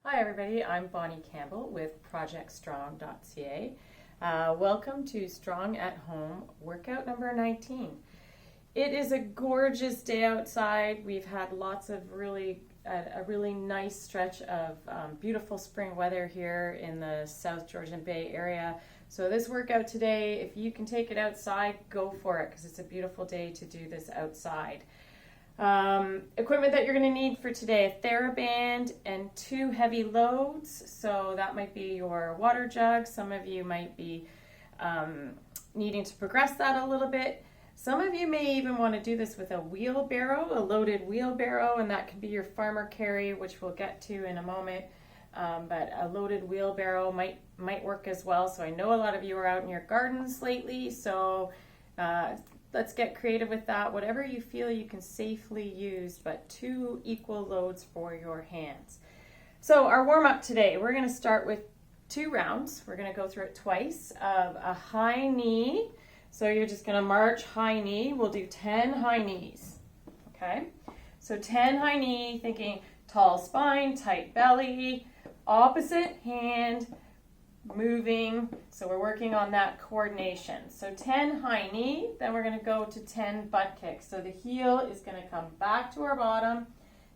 Hi everybody, I'm Bonnie Campbell with ProjectStrong.ca. Welcome to Strong at Home workout number 19. It is a gorgeous day outside. We've had lots of a really nice stretch of beautiful spring weather here in the South Georgian Bay area. So this workout today, if you can take it outside, go for it because it's a beautiful day to do this outside. Equipment that you're going to need for today: a Theraband and 2 heavy loads. So that might be your water jug. Some of you might be needing to progress that a little bit. Some of you may even want to do this with a wheelbarrow, a loaded wheelbarrow, and that could be your farmer carry, which we'll get to in a moment. But a loaded wheelbarrow might work as well. So I know a lot of you are out in your gardens lately, so let's get creative with that. Whatever you feel you can safely use, but 2 equal loads for your hands. So our warm-up today, we're going to start with 2 rounds. We're going to go through it twice of a high knee. So you're just going to march high knee. We'll do 10 high knees. Okay? So 10 high knee, thinking tall spine, tight belly, opposite hand moving. So we're working on that coordination. So 10 high knee, then we're going to go to 10 butt kicks. So the heel is going to come back to our bottom.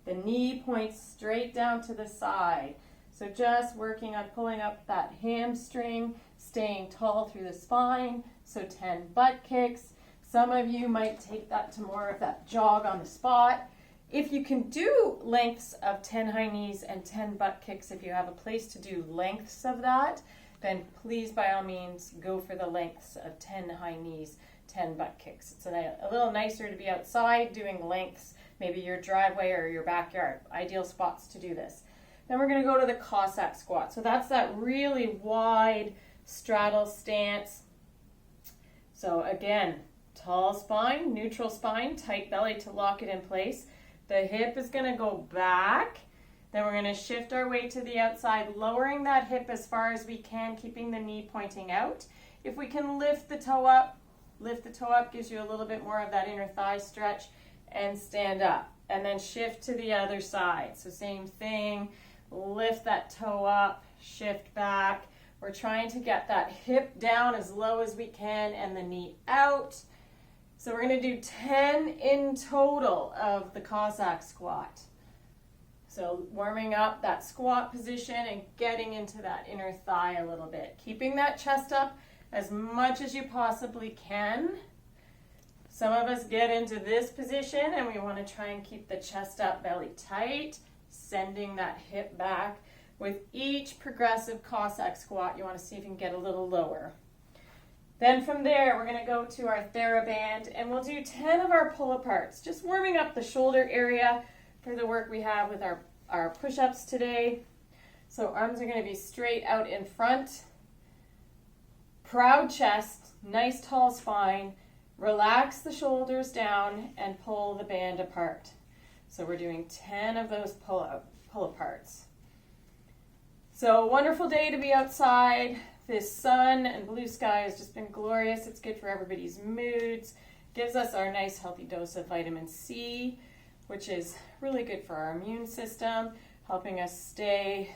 The knee points straight down to the side. So just working on pulling up that hamstring, staying tall through the spine. So 10 butt kicks. Some of you might take that to more of that jog on the spot. If you can do lengths of 10 high knees and 10 butt kicks, if you have a place to do lengths of that, then please, by all means, go for the lengths of 10 high knees, 10 butt kicks. It's a little nicer to be outside doing lengths, maybe your driveway or your backyard. Ideal spots to do this. Then we're going to go to the Cossack squat. So that's that really wide straddle stance. So again, tall spine, neutral spine, tight belly to lock it in place. The hip is going to go back. Then we're going to shift our weight to the outside, lowering that hip as far as we can, keeping the knee pointing out. If we can lift the toe up, gives you a little bit more of that inner thigh stretch, and stand up. And then shift to the other side. So same thing, lift that toe up, shift back. We're trying to get that hip down as low as we can and the knee out. So we're going to do 10 in total of the Cossack squat. So warming up that squat position and getting into that inner thigh a little bit. Keeping that chest up as much as you possibly can. Some of us get into this position and we want to try and keep the chest up, belly tight, sending that hip back. With each progressive Cossack squat, you want to see if you can get a little lower. Then from there, we're going to go to our Theraband, and we'll do 10 of our pull-aparts, just warming up the shoulder area for the work we have with our push-ups today. So arms are going to be straight out in front. Proud chest, nice tall spine. Relax the shoulders down and pull the band apart. So we're doing 10 of those pull-aparts. So wonderful day to be outside. This sun and blue sky has just been glorious. It's good for everybody's moods. Gives us our nice healthy dose of vitamin C, which is really good for our immune system, helping us stay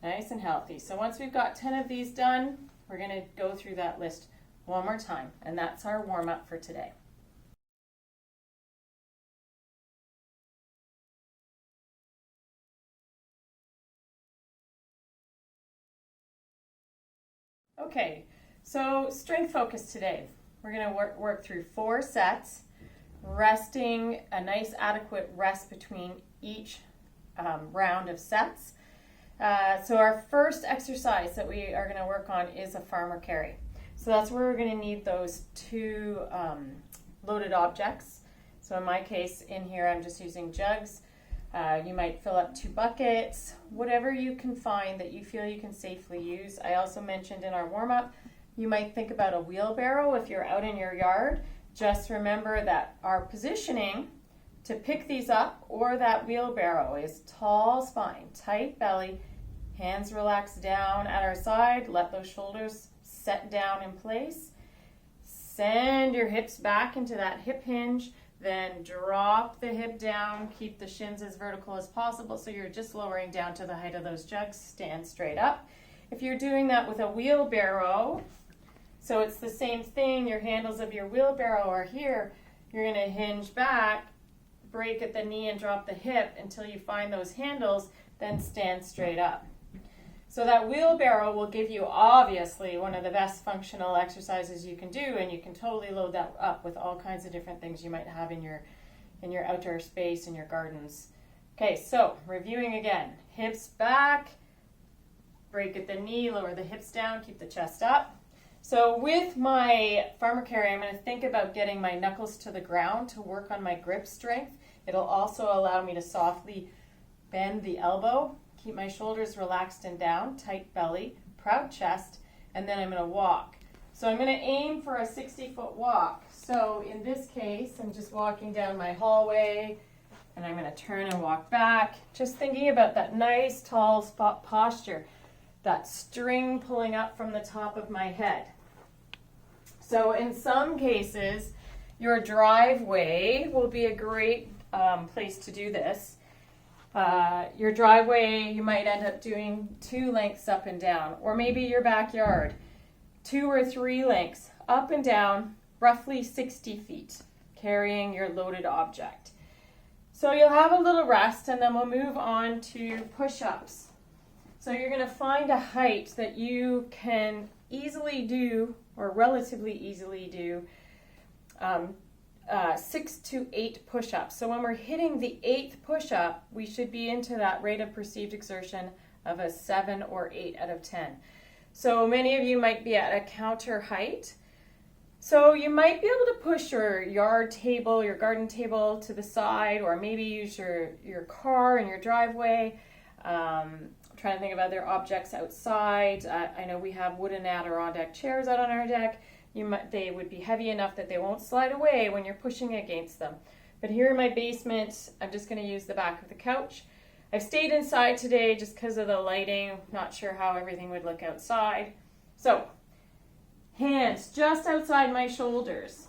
nice and healthy. So once we've got 10 of these done, we're going to go through that list one more time, and that's our warm-up for today. Okay, so strength focus today. We're going to work through 4 sets, resting a nice adequate rest between each round of sets. So our first exercise that we are going to work on is a farmer carry. So that's where we're going to need those 2 loaded objects. So in my case, in here, I'm just using jugs. You might fill up 2 buckets, whatever you can find that you feel you can safely use. I also mentioned in our warm-up, you might think about a wheelbarrow if you're out in your yard. Just remember that our positioning to pick these up or that wheelbarrow is tall spine, tight belly, hands relax down at our side, let those shoulders set down in place. Send your hips back into that hip hinge. Then drop the hip down, keep the shins as vertical as possible so you're just lowering down to the height of those jugs. Stand straight up. If you're doing that with a wheelbarrow, so it's the same thing, your handles of your wheelbarrow are here, you're going to hinge back, break at the knee and drop the hip until you find those handles, then stand straight up. So that wheelbarrow will give you obviously one of the best functional exercises you can do, and you can totally load that up with all kinds of different things you might have in your outdoor space, in your gardens. Okay, so reviewing again, hips back, break at the knee, lower the hips down, keep the chest up. So with my farmer carry, I'm going to think about getting my knuckles to the ground to work on my grip strength. It'll also allow me to softly bend the elbow, keep my shoulders relaxed and down, tight belly, proud chest, and then I'm going to walk. So I'm going to aim for a 60-foot walk. So in this case, I'm just walking down my hallway, and I'm going to turn and walk back, just thinking about that nice tall spot posture, that string pulling up from the top of my head. So in some cases, your driveway will be a great place to do this. Your driveway, you might end up doing 2 lengths up and down, or maybe your backyard, 2 or 3 lengths up and down, roughly 60 feet, carrying your loaded object. So you'll have a little rest, and then we'll move on to push-ups. So you're going to find a height that you can easily do, or relatively easily do, 6 to 8 push-ups. So when we're hitting the 8th push-up, we should be into that rate of perceived exertion of a 7 or 8 out of 10. So many of you might be at a counter height. So you might be able to push your yard table, your garden table to the side, or maybe use your car in your driveway. Trying to think of other objects outside. I know we have wooden Adirondack chairs out on our deck. They would be heavy enough that they won't slide away when you're pushing against them. But here in my basement, I'm just going to use the back of the couch. I've stayed inside today just because of the lighting. Not sure how everything would look outside. So, hands just outside my shoulders.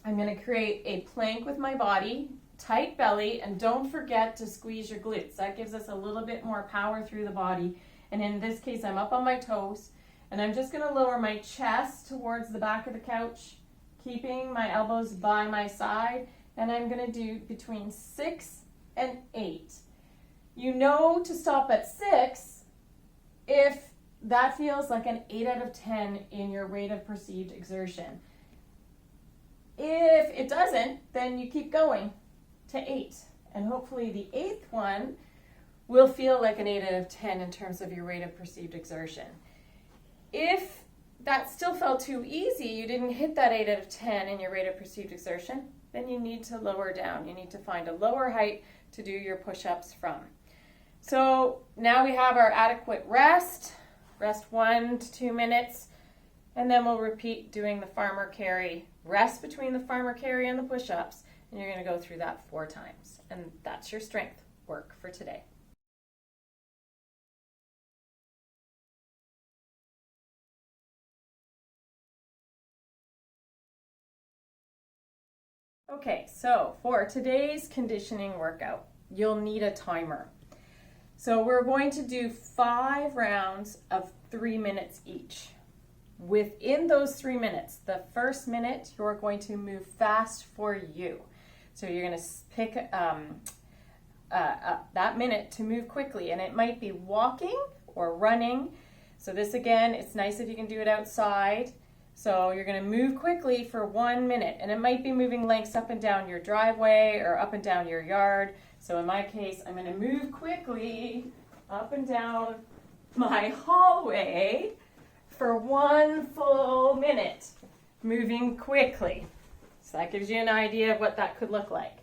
I'm going to create a plank with my body, tight belly, and don't forget to squeeze your glutes. That gives us a little bit more power through the body. And in this case, I'm up on my toes, and I'm just going to lower my chest towards the back of the couch, keeping my elbows by my side, and I'm going to do between 6 and 8. You know to stop at 6 if that feels like an 8 out of 10 in your rate of perceived exertion. If it doesn't, then you keep going to 8, and hopefully the 8th one will feel like an 8 out of 10 in terms of your rate of perceived exertion. If that still felt too easy, you didn't hit that 8 out of 10 in your rate of perceived exertion, then you need to lower down. You need to find a lower height to do your push-ups from. So now we have our adequate rest 1 to 2 minutes, and then we'll repeat doing the farmer carry. Rest between the farmer carry and the push-ups, and you're going to go through that 4 times. And that's your strength work for today. Okay, so for today's conditioning workout, you'll need a timer. So we're going to do 5 rounds of 3 minutes each. Within those 3 minutes, the first minute, you're going to move fast for you. So you're going to pick that minute to move quickly, and it might be walking or running. So this again, it's nice if you can do it outside. So you're going to move quickly for 1 minute, and it might be moving lengths up and down your driveway or up and down your yard. So in my case, I'm going to move quickly up and down my hallway for 1 full minute, moving quickly. So that gives you an idea of what that could look like.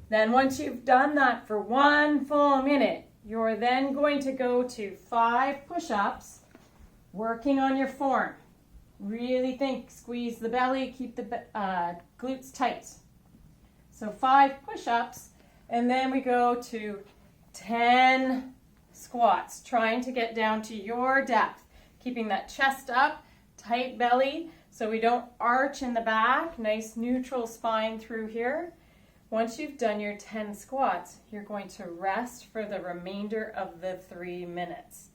Then once you've done that for 1 full minute, you're then going to go to 5 push-ups, working on your form. Really think, squeeze the belly, keep the glutes tight. So 5 push-ups, and then we go to 10 squats, trying to get down to your depth, keeping that chest up, tight belly, so we don't arch in the back. Nice neutral spine through here. Once you've done your 10 squats, you're going to rest for the remainder of the 3 minutes.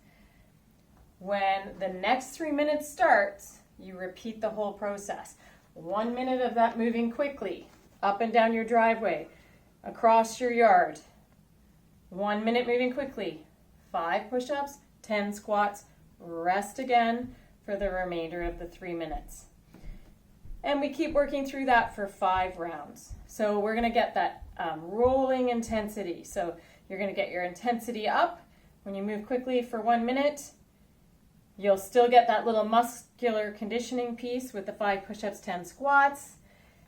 When the next 3 minutes starts, you repeat the whole process. 1 minute of that moving quickly, up and down your driveway, across your yard. 1 minute moving quickly, 5 push-ups, 10 squats, rest again for the remainder of the 3 minutes. And we keep working through that for 5 rounds. So we're going to get that rolling intensity. So you're going to get your intensity up. When you move quickly for 1 minute, you'll still get that little muscular conditioning piece with the 5 push-ups, 10 squats.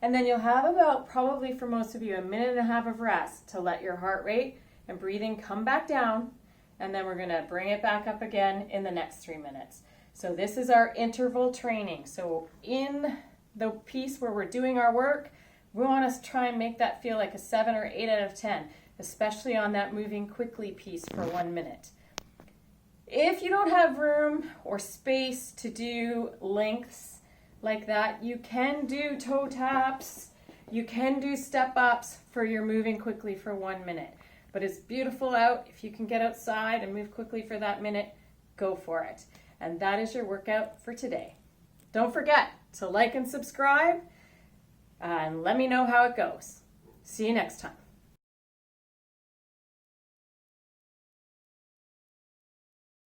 And then you'll have about, probably for most of you, 1.5 minutes of rest to let your heart rate and breathing come back down. And then we're going to bring it back up again in the next 3 minutes. So this is our interval training. So in the piece where we're doing our work, we want to try and make that feel like a 7 or 8 out of 10, especially on that moving quickly piece for 1 minute. If you don't have room or space to do lengths like that, you can do toe taps, you can do step ups for your moving quickly for 1 minute. But it's beautiful out. If you can get outside and move quickly for that minute, go for it. And that is your workout for today. Don't forget to like and subscribe, and let me know how it goes. See you next time.